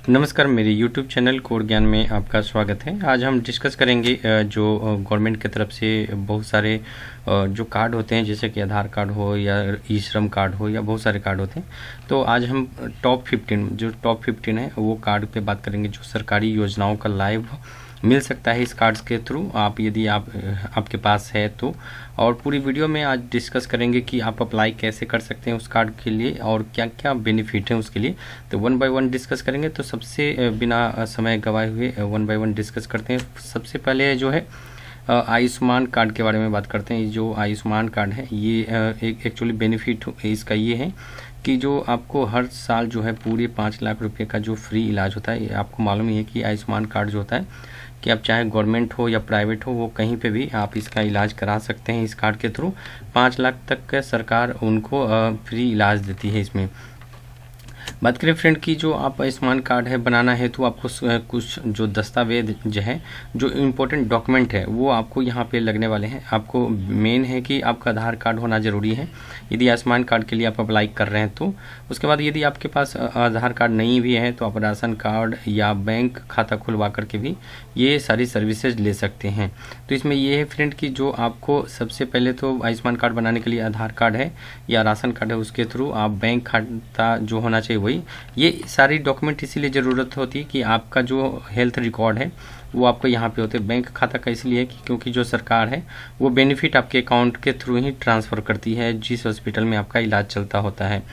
नमस्कार, मेरे YouTube channel core ज्ञान में आपका स्वागत है। आज हम डिस्कस करेंगे जो गवर्नमेंट की तरफ से बहुत सारे जो कार्ड होते हैं, जैसे कि आधार कार्ड हो या ई श्रम कार्ड हो या बहुत सारे कार्ड होते हैं। तो आज हम टॉप 15 है वो कार्ड पे बात करेंगे, जो सरकारी योजनाओं का लाइव मिल सकता है इस कार्ड्स के थ्रू, आप यदि आपके पास है तो। और पूरी वीडियो में आज डिस्कस करेंगे कि आप अप्लाई कैसे कर सकते हैं उस कार्ड के लिए और क्या क्या बेनिफिट है उसके लिए। तो वन बाय वन डिस्कस करेंगे। तो सबसे बिना समय गवाए हुए वन बाय वन डिस्कस करते हैं। सबसे पहले जो है आयुष्मान कार्ड के बारे में बात करते हैं। जो आयुष्मान कार्ड है ये एक एक्चुअली बेनिफिट इसका ये है कि जो आपको हर साल जो है पूरे 5 लाख रुपए का जो फ्री इलाज होता है। आपको मालूम ही है कि आयुष्मान कार्ड जो होता है कि आप चाहे गवर्नमेंट हो या प्राइवेट हो, वो कहीं पे भी आप इसका इलाज करा सकते हैं। इस कार्ड के थ्रू 5 लाख तक का सरकार उनको फ्री इलाज देती है। इसमें बात करें फ्रेंड की, जो आप आयुष्मान कार्ड है बनाना है तो आपको कुछ जो दस्तावेज जो है, जो इम्पोर्टेंट डॉक्यूमेंट है वो आपको यहाँ पे लगने वाले हैं। आपको मेन है कि आपका आधार कार्ड होना ज़रूरी है यदि आयुष्मान कार्ड के लिए आप अप्लाई कर रहे हैं तो। उसके बाद यदि आपके पास आधार कार्ड नहीं भी है तो आप राशन कार्ड या बैंक खाता खुलवा करके भी ये सारी सर्विसेज ले सकते हैं। तो इसमें ये है फ्रेंड कि जो आपको सबसे पहले तो आयुष्मान कार्ड बनाने के लिए आधार कार्ड है या राशन कार्ड है, उसके थ्रू आप बैंक खाता जो होना चाहिए वही, ये सारी डॉक्यूमेंट इसीलिए ज़रूरत होती है कि आपका जो हेल्थ रिकॉर्ड है वो आपको यहाँ पे होते हैं। बैंक खाता का इसलिए कि क्योंकि जो सरकार है वो बेनिफिट आपके अकाउंट के थ्रू ही ट्रांसफ़र करती है जिस हॉस्पिटल में आपका इलाज चलता होता है।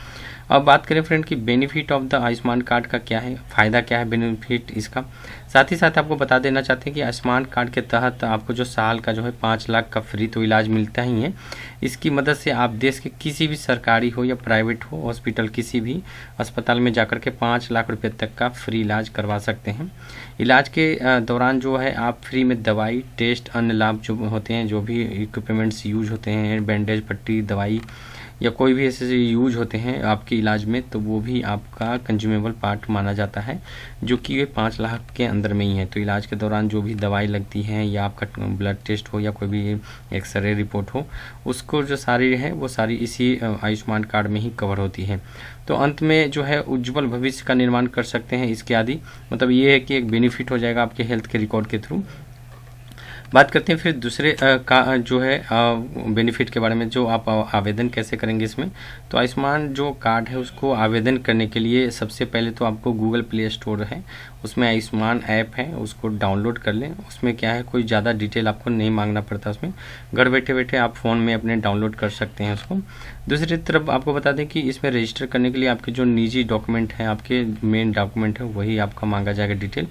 अब बात करें फ्रेंड कि benefit of the Ayushman card का क्या है, फ़ायदा क्या है बेनिफिट इसका। साथ ही साथ आपको बता देना चाहते हैं कि आयुष्मान कार्ड के तहत आपको जो साल का जो है 5 लाख का फ्री तो इलाज मिलता ही है। इसकी मदद से आप देश के किसी भी सरकारी हो या प्राइवेट हो हॉस्पिटल, किसी भी अस्पताल में जाकर के 5 लाख रुपए तक का फ्री इलाज करवा सकते हैं। इलाज के दौरान जो है आप फ्री में दवाई, टेस्ट, अन्य लाभ जो होते हैं, जो भी इक्विपमेंट्स यूज होते हैं, बैंडेज, पट्टी, दवाई या कोई भी ऐसे यूज होते हैं आपके इलाज में, तो वो भी आपका कंज्यूमेबल पार्ट माना जाता है, जो कि ये 5 लाख के अंदर में ही है। तो इलाज के दौरान जो भी दवाई लगती है या आपका ब्लड टेस्ट हो या कोई भी एक्सरे रिपोर्ट हो, उसको जो सारी है वो सारी इसी आयुष्मान कार्ड में ही कवर होती है। तो अंत में जो है उज्जवल भविष्य का निर्माण कर सकते हैं इसके आदि, मतलब ये है कि एक बेनिफिट हो जाएगा आपके हेल्थ के रिकॉर्ड के थ्रू। बात करते हैं फिर दूसरे का जो है बेनिफिट के बारे में, जो आप आवेदन कैसे करेंगे इसमें। तो आयुष्मान जो कार्ड है उसको आवेदन करने के लिए सबसे पहले तो आपको गूगल प्ले स्टोर है, उसमें आयुष्मान ऐप है, उसको डाउनलोड कर लें। उसमें क्या है, कोई ज़्यादा डिटेल आपको नहीं मांगना पड़ता, उसमें घर बैठे बैठे आप फ़ोन में अपने डाउनलोड कर सकते हैं उसको। दूसरी तरफ आपको बता दें कि इसमें रजिस्टर करने के लिए आपके जो निजी डॉक्यूमेंट हैं, आपके मेन डॉक्यूमेंट है वही आपका मांगा जाएगा डिटेल।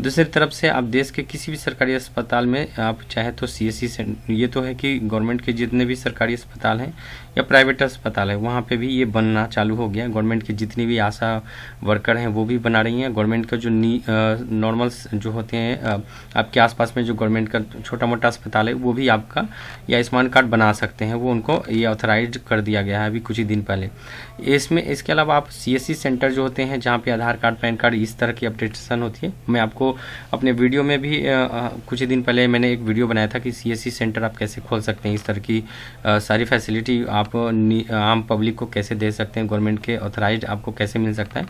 दूसरी तरफ से आप देश के किसी भी सरकारी अस्पताल में आप चाहे तो CSC सेंटर, ये तो है कि गवर्नमेंट के जितने भी सरकारी अस्पताल हैं या प्राइवेट अस्पताल है वहाँ पे भी ये बनना चालू हो गया। गवर्नमेंट की जितनी भी आशा वर्कर हैं वो भी बना रही हैं। गवर्नमेंट का जो नॉर्मल्स जो होते हैं आपके आसपास में जो गवर्नमेंट का छोटा मोटा अस्पताल है वो भी आपका ये आयुष्मान कार्ड बना सकते हैं, वो उनको ये ऑथराइज कर दिया गया है अभी कुछ ही दिन पहले। इसमें इसके अलावा आप CSC सेंटर जो होते हैं जहाँ पे आधार कार्ड, पैन कार्ड, इस तरह की अपडेटेशन होती है, मैं आपको अपने वीडियो में भी कुछ ही दिन पहले मैंने एक वीडियो बनाया था कि CSC सेंटर आप कैसे खोल सकते हैं, इस तरह की सारी फैसिलिटी आप आम पब्लिक को कैसे दे सकते हैं, गवर्नमेंट के ऑथराइज आपको कैसे मिल सकता है,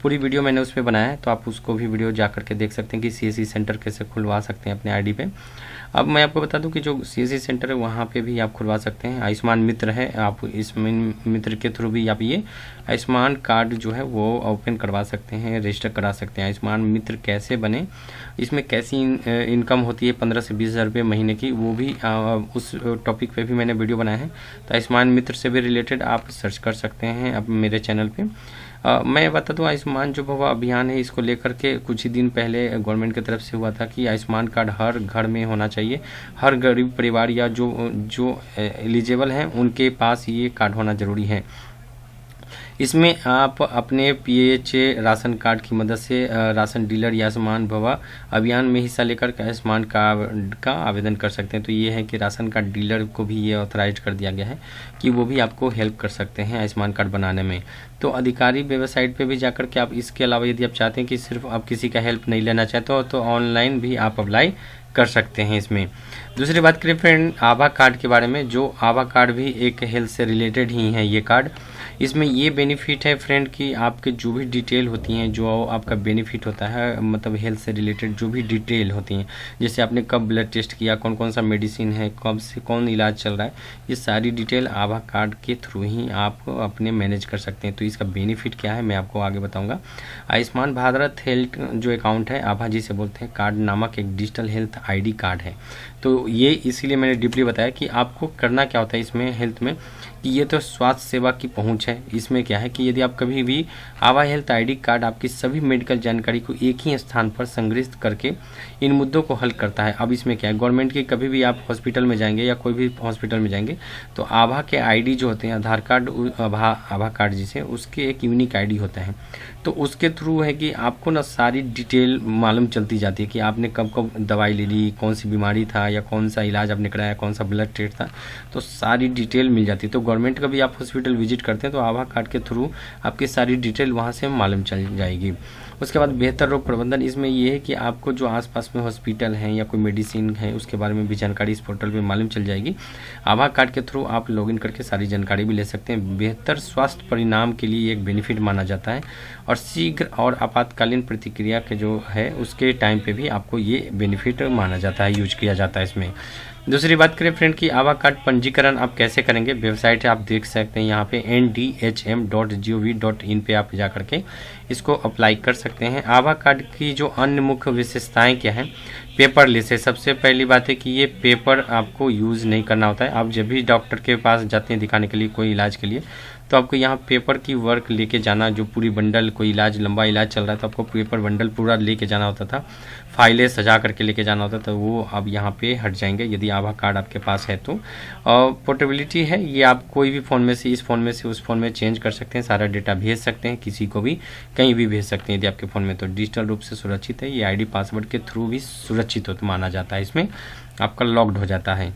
पूरी वीडियो मैंने उस पर बनाया है। तो आप उसको भी वीडियो जा करके देख सकते हैं कि CSC सेंटर कैसे खुलवा सकते हैं अपने ID पे। अब मैं आपको बता दूं कि जो CSC सेंटर है वहाँ पे भी आप खुलवा सकते हैं। आयुष्मान मित्र है, आप इस मित्र के थ्रू भी आप ये आयुष्मान कार्ड जो है वो ओपन करवा सकते हैं, रजिस्टर करा सकते हैं। आयुष्मान मित्र कैसे बने, इसमें कैसी इनकम होती है 15 से 20 हज़ार रुपये महीने की, वो भी उस टॉपिक पे भी मैंने वीडियो बनाया है। तो आयुष्मान मित्र से भी रिलेटेड आप सर्च कर सकते हैं अब मेरे चैनल पे। मैं बता दूं आयुष्मान जो भवा अभियान है, इसको लेकर के कुछ ही दिन पहले गवर्नमेंट की तरफ से हुआ था कि आयुष्मान कार्ड हर घर में होना चाहिए। हर गरीब परिवार या जो एलिजिबल हैं उनके पास ये कार्ड होना ज़रूरी है। इसमें आप अपने PHA राशन कार्ड की मदद से राशन डीलर या आयुष्मान भवा अभियान में हिस्सा लेकर आयुष्मान कार्ड का आवेदन कर सकते हैं। तो ये है कि राशन कार्ड डीलर को भी ये ऑथराइज कर दिया गया है कि वो भी आपको हेल्प कर सकते हैं आयुष्मान कार्ड बनाने में। तो अधिकारी वेबसाइट पे भी जाकर के आप, इसके अलावा यदि आप चाहते हैं कि सिर्फ आप किसी का हेल्प नहीं लेना चाहते हो तो ऑनलाइन भी आप अप्लाई कर सकते हैं इसमें। दूसरी बात करें फ्रेंड आभा कार्ड के बारे में, जो आभा कार्ड भी एक हेल्थ से रिलेटेड ही है ये कार्ड। इसमें ये बेनिफिट है फ्रेंड कि आपके जो भी डिटेल होती हैं, जो आपका बेनिफिट होता है मतलब हेल्थ से रिलेटेड जो भी डिटेल होती हैं, जैसे आपने कब ब्लड टेस्ट किया, कौन कौन सा मेडिसिन है, कब से कौन इलाज चल रहा है, ये सारी डिटेल आभा कार्ड के थ्रू ही आप अपने मैनेज कर सकते हैं। तो इसका बेनिफिट क्या है मैं आपको आगे बताऊँगा। आयुष्मान भारत हेल्थ जो अकाउंट है आभा जिसे बोलते हैं कार्ड नामक एक डिजिटल हेल्थ ID कार्ड है। तो ये इसीलिए मैंने डीपली बताया कि आपको करना क्या होता है इसमें हेल्थ में, कि ये तो स्वास्थ्य सेवा की पहुंच है। इसमें क्या है कि यदि आप कभी भी आभा हेल्थ ID कार्ड आपकी सभी मेडिकल जानकारी को एक ही स्थान पर संग्रहित करके इन मुद्दों को हल करता है। अब इसमें क्या है, गवर्नमेंट की कभी भी आप हॉस्पिटल में जाएंगे या कोई भी हॉस्पिटल में जाएंगे तो आभा के ID जो होते हैं आधार कार्ड आभा कार्ड जिसे उसके एक यूनिक ID होता है। तो उसके थ्रू है कि आपको ना सारी डिटेल मालूम चलती जाती है कि आपने कब कब दवाई ले ली, कौन सी बीमारी था या कौन सा इलाज आपने कराया, कौन सा ब्लड टेस्ट था, तो सारी डिटेल मिल जाती है। तो गवर्नमेंट का भी आप हॉस्पिटल विजिट करते हैं तो आभा कार्ड के थ्रू आपकी सारी डिटेल वहाँ से मालूम चल जाएगी। उसके बाद बेहतर रोग प्रबंधन, इसमें ये है कि आपको जो आसपास में हॉस्पिटल हैं या कोई मेडिसिन है उसके बारे में भी जानकारी इस पोर्टल पे मालूम चल जाएगी। आभा कार्ड के थ्रू आप लॉगिन करके सारी जानकारी भी ले सकते हैं। बेहतर स्वास्थ्य परिणाम के लिए एक बेनिफिट माना जाता है और शीघ्र और आपातकालीन प्रतिक्रिया के जो है उसके टाइम पे भी आपको ये बेनिफिट माना जाता है, यूज किया जाता है इसमें। दूसरी बात करें फ्रेंड कि आभा कार्ड पंजीकरण आप कैसे करेंगे, वेबसाइट है आप देख सकते हैं यहाँ पे ndhm.gov.in पे आप जा करके इसको अप्लाई कर सकते हैं। आभा कार्ड की जो अन्य मुख्य विशेषताएं क्या हैं, पेपरलेस है। सबसे पहली बात है कि ये पेपर आपको यूज़ नहीं करना होता है। आप जब भी डॉक्टर के पास जाते हैं दिखाने के लिए कोई इलाज के लिए तो आपको यहाँ पेपर की वर्क लेके जाना, जो पूरी बंडल कोई इलाज लंबा इलाज चल रहा है तो आपको पेपर बंडल पूरा लेके जाना होता था, फाइलें सजा करके लेके जाना होता था, वो अब यहाँ पे हट जाएंगे यदि आभा कार्ड आपके पास है तो। और पोर्टेबिलिटी है, ये आप कोई भी फ़ोन में से इस फ़ोन में से उस फ़ोन में चेंज कर सकते हैं, सारा डेटा भेज सकते हैं, किसी को भी कहीं भी भेज सकते हैं यदि आपके फ़ोन में। तो डिजिटल रूप से सुरक्षित है, ये ID पासवर्ड के थ्रू भी सुरक्षित होता माना जाता है, इसमें आपका लॉक्ड हो जाता है।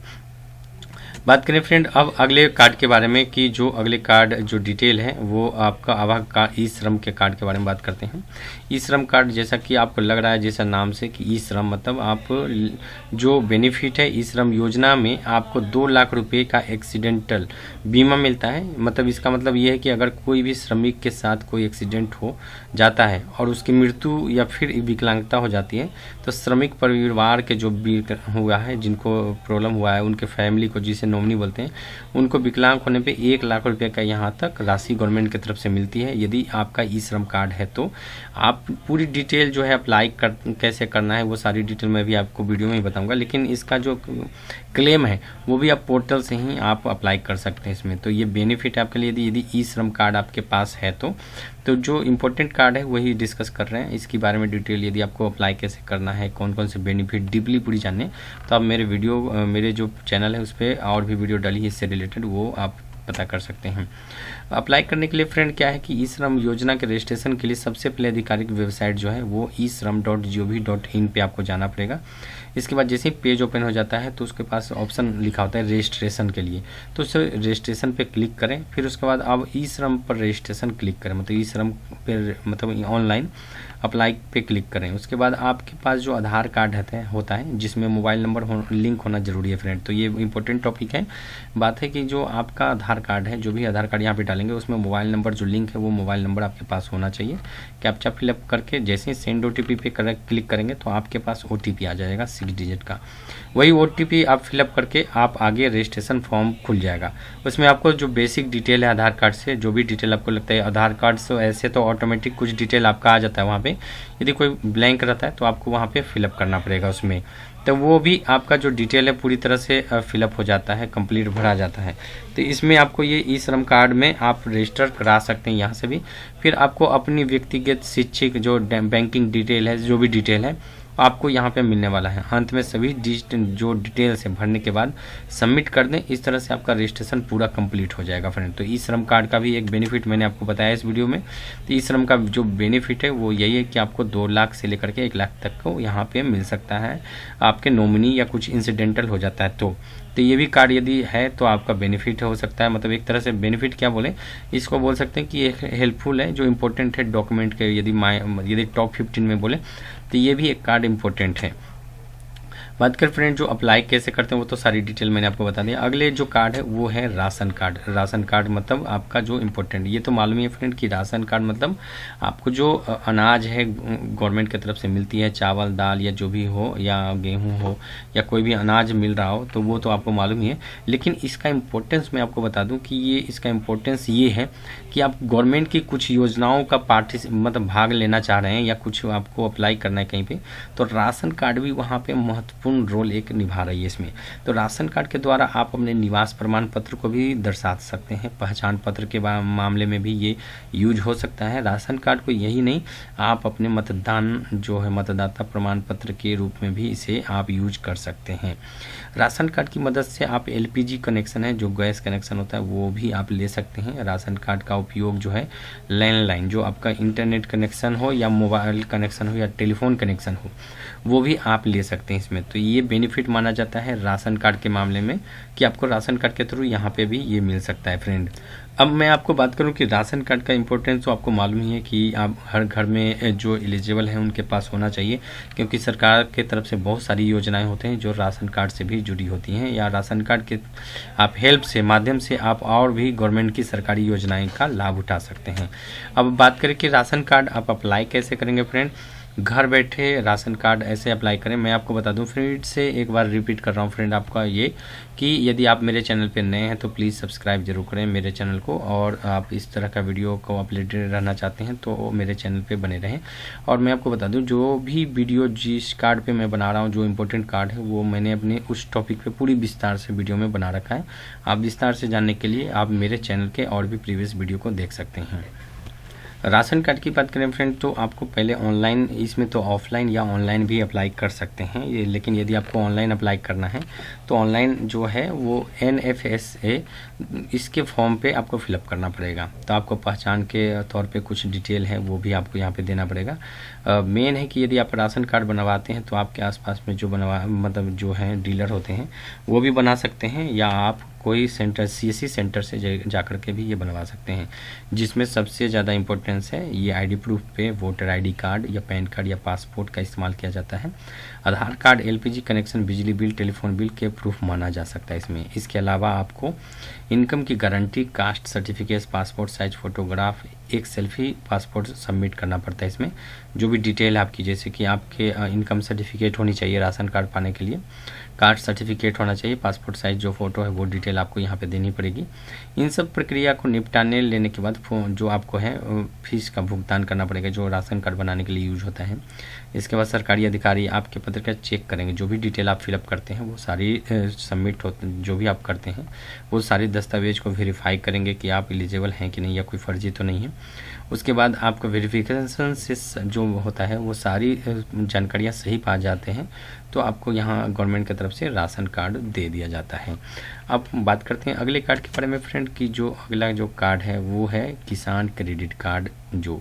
बात करें फ्रेंड अब अगले कार्ड के बारे में कि जो अगले कार्ड जो डिटेल है वो आपका आभा का ई-श्रम के कार्ड के बारे में बात करते हैं। ई-श्रम कार्ड जैसा कि आपको लग रहा है जैसा नाम से कि ई-श्रम मतलब आप जो बेनिफिट है ई-श्रम योजना में आपको 2 लाख रुपए का एक्सीडेंटल बीमा मिलता है। मतलब इसका मतलब ये है कि अगर कोई भी श्रमिक के साथ कोई एक्सीडेंट हो जाता है और उसकी मृत्यु या फिर विकलांगता हो जाती है तो श्रमिक परिवार के जो हुआ है, जिनको प्रॉब्लम हुआ है, उनके फैमिली को जिसे नॉमिनी बोलते हैं, उनको विकलांग होने पे 1 लाख रुपए का यहाँ तक राशि गवर्नमेंट की तरफ से मिलती है यदि आपका ई-श्रम कार्ड है तो। आप पूरी डिटेल जो है अप्लाई कैसे करना है वो सारी डिटेल मैं भी आपको वीडियो में ही बताऊंगा, लेकिन इसका जो क्लेम है वो भी आप पोर्टल से ही आप अप्लाई कर सकते हैं इसमें। तो ये बेनिफिट है आपके लिए यदि ई-श्रम कार्ड आपके पास है तो जो इम्पोर्टेंट कार्ड है वही डिस्कस कर रहे हैं। इसके बारे में डिटेल यदि आपको अप्लाई कैसे करना है, कौन कौन से बेनिफिट डीपली पूरी जानने तो आप मेरे जो चैनल है उस पर और भी वीडियो डाली है इससे रिलेटेड, वो आप पता कर सकते हैं। अप्लाई करने के लिए फ्रेंड क्या है कि ई-श्रम योजना के रजिस्ट्रेशन के लिए सबसे पहले आधिकारिक वेबसाइट जो है वो e-shram.gov.in पे आपको जाना पड़ेगा। इसके बाद जैसे ही पेज ओपन हो जाता है तो उसके पास ऑप्शन लिखा होता है रजिस्ट्रेशन के लिए, तो उस रजिस्ट्रेशन पे क्लिक करें। फिर उसके बाद आप ई-श्रम पर रजिस्ट्रेशन क्लिक करें, मतलब ई-श्रम पर मतलब ऑनलाइन अप्लाई पे क्लिक करें। उसके बाद आपके पास जो आधार कार्ड होता है जिसमें मोबाइल नंबर लिंक होना जरूरी है फ्रेंड। तो ये इंपॉर्टेंट टॉपिक है, बात है कि जो आपका आधार कार्ड है, जो भी आधार कार्ड यहाँ पे डालेंगे उसमें मोबाइल नंबर जो लिंक है वो मोबाइल नंबर आपके पास होना चाहिए। कैप्चा फिलअप करके जैसे ही सेंड OTP पे क्लिक करेंगे तो आपके पास OTP आ जाएगा 6 डिजिट का। वही OTP आप फिलअप करके आप आगे रजिस्ट्रेशन फॉर्म खुल जाएगा। उसमें आपको जो बेसिक डिटेल है आधार कार्ड से, जो भी डिटेल आपको लगता है आधार कार्ड से ऐसे तो ऑटोमेटिक कुछ डिटेल आपका आ जाता है वहाँ पे, यदि कोई ब्लैंक रहता है तो आपको वहाँ पे फिलअप करना पड़ेगा उसमें, तो वो भी आपका जो डिटेल है पूरी तरह से फिलअप हो जाता है, कंप्लीट भरा जाता है। तो इसमें आपको ये ई-श्रम कार्ड में आप रजिस्टर करा सकते हैं यहाँ से भी। फिर आपको अपनी व्यक्तिगत शैक्षिक जो बैंकिंग डिटेल है, जो भी डिटेल है आपको यहाँ पे मिलने वाला है। अंत में सभी जो डिटेल्स है भरने के बाद सबमिट कर दें, इस तरह से आपका रजिस्ट्रेशन पूरा कंप्लीट हो जाएगा फ्रेंड। तो ई-श्रम कार्ड का भी एक बेनिफिट मैंने आपको बताया इस वीडियो में। तो ई-श्रम का जो बेनिफिट है वो यही है कि आपको 2 लाख से लेकर के 1 लाख तक को यहाँ पे मिल सकता है, आपके नॉमिनी या कुछ इंसिडेंटल हो जाता है तो ये भी कार्ड यदि है तो आपका बेनिफिट हो सकता है। मतलब एक तरह से बेनिफिट क्या बोले, इसको बोल सकते हैं कि एक हेल्पफुल है, जो इम्पोर्टेंट है डॉक्यूमेंट के, यदि टॉप 15 में बोले तो ये भी एक कार्ड इम्पोर्टेंट है। बात कर फ्रेंड जो अप्लाई कैसे करते हैं वो तो सारी डिटेल मैंने आपको बता दिया। अगले जो कार्ड है वो है राशन कार्ड। राशन कार्ड मतलब आपका जो इम्पोर्टेंट, ये तो मालूम ही है फ्रेंड कि राशन कार्ड मतलब आपको जो अनाज है गवर्नमेंट की तरफ से मिलती है, चावल दाल या जो भी हो, या गेहूँ हो या कोई भी अनाज मिल रहा हो, तो वो तो आपको मालूम ही है। लेकिन इसका इम्पोर्टेंस मैं आपको बता दूं कि ये इसका इम्पोर्टेंस ये है कि आप गवर्नमेंट की कुछ योजनाओं का मतलब भाग लेना चाह रहे हैं या कुछ आपको अप्लाई करना है कहीं पे, तो राशन कार्ड भी वहाँ पे महत्वपूर्ण रोल एक निभा रही है इसमें। तो राशन कार्ड के द्वारा आप अपने निवास प्रमाण पत्र को भी दर्शा सकते हैं। पहचान पत्र के मामले में भी ये यूज हो सकता है। राशन कार्ड को यही नहीं, आप अपने मतदान जो है मतदाता प्रमाण पत्र के रूप में भी इसे आप यूज कर सकते हैं। राशन कार्ड की मदद से आप एलपीजी कनेक्शन है, जो गैस कनेक्शन होता है, वो भी आप ले सकते हैं। राशन कार्ड का उपयोग जो है लैंडलाइन, जो आपका इंटरनेट कनेक्शन हो या मोबाइल कनेक्शन हो या टेलीफोन कनेक्शन हो, वो भी आप ले सकते हैं इसमें। तो ये बेनिफिट माना जाता है राशन कार्ड के मामले में कि आपको राशन कार्ड के थ्रू यहाँ पे भी ये मिल सकता है फ्रेंड। अब मैं आपको बात करूं कि राशन कार्ड का इम्पोर्टेंस तो आपको मालूम ही है कि आप हर घर में जो एलिजिबल हैं उनके पास होना चाहिए, क्योंकि सरकार के तरफ से बहुत सारी योजनाएं होते हैं जो राशन कार्ड से भी जुड़ी होती हैं, या राशन कार्ड के आप हेल्प से माध्यम से आप और भी गवर्नमेंट की सरकारी योजनाएं का लाभ उठा सकते हैं। अब बात करें कि राशन कार्ड आप अप्लाई कैसे करेंगे फ्रेंड। घर बैठे राशन कार्ड ऐसे अप्लाई करें। मैं आपको बता दूं फिर से एक बार रिपीट कर रहा हूं फ्रेंड आपका ये कि यदि आप मेरे चैनल पे नए हैं तो प्लीज़ सब्सक्राइब जरूर करें मेरे चैनल को, और आप इस तरह का वीडियो को अपडेटेड रहना चाहते हैं तो मेरे चैनल पे बने रहें। और मैं आपको बता दूं जो भी वीडियो जिस कार्ड पे मैं बना रहा हूं, जो इम्पोर्टेंट कार्ड है, वो मैंने अपने उस टॉपिक पे पूरी विस्तार से वीडियो में बना रखा है। आप विस्तार से जानने के लिए आप मेरे चैनल के और भी प्रीवियस वीडियो को देख सकते हैं। राशन कार्ड की बात करें फ्रेंड तो आपको पहले ऑनलाइन, इसमें तो ऑफलाइन या ऑनलाइन भी अप्लाई कर सकते हैं ये, लेकिन यदि आपको ऑनलाइन अप्लाई करना है तो ऑनलाइन जो है वो NFSA इसके फॉर्म पे आपको फिलअप करना पड़ेगा। तो आपको पहचान के तौर पे कुछ डिटेल है वो भी आपको यहाँ पे देना पड़ेगा। मेन है कि यदि आप राशन कार्ड बनवाते हैं तो आपके आसपास में जो मतलब जो हैं डीलर होते हैं वो भी बना सकते हैं, या आप कोई सेंटर CSC सेंटर से जाकर के भी ये बनवा सकते हैं, जिसमें सबसे ज़्यादा इम्पोर्टेंस है ये आईडी प्रूफ पे वोटर आईडी कार्ड या पैन कार्ड या पासपोर्ट का इस्तेमाल किया जाता है। आधार कार्ड, LPG कनेक्शन, बिजली बिल, टेलीफोन बिल के प्रूफ माना जा सकता है इसमें। इसके अलावा आपको इनकम की guarantee, caste certificate, passport size photograph, एक सेल्फी पासपोर्ट सबमिट करना पड़ता है इसमें। जो भी डिटेल आपकी, जैसे कि आपके इनकम सर्टिफिकेट होनी चाहिए राशन कार्ड पाने के लिए, कास्ट सर्टिफिकेट होना चाहिए, पासपोर्ट साइज जो फ़ोटो है वो डिटेल आपको यहाँ पे देनी पड़ेगी। इन सब प्रक्रिया को निपटाने लेने के बाद जो आपको है फीस का भुगतान करना पड़ेगा जो राशन कार्ड बनाने के लिए यूज होता है। इसके बाद सरकारी अधिकारी आपके पत्र का चेक करेंगे, जो भी डिटेल आप फिलअप करते हैं वो सारी सबमिट होते, जो भी आप करते हैं वो सारे दस्तावेज को वेरीफाई करेंगे कि आप एलिजिबल हैं कि नहीं या कोई फर्जी तो नहीं है। उसके बाद आपका वेरिफिकेशन से जो होता है वो सारी जानकारियाँ सही पा जाते हैं तो आपको यहाँ गवर्नमेंट की तरफ से राशन कार्ड दे दिया जाता है। अब बात करते हैं अगले कार्ड के बारे में फ्रेंड की जो अगला जो कार्ड है वो है किसान क्रेडिट कार्ड। जो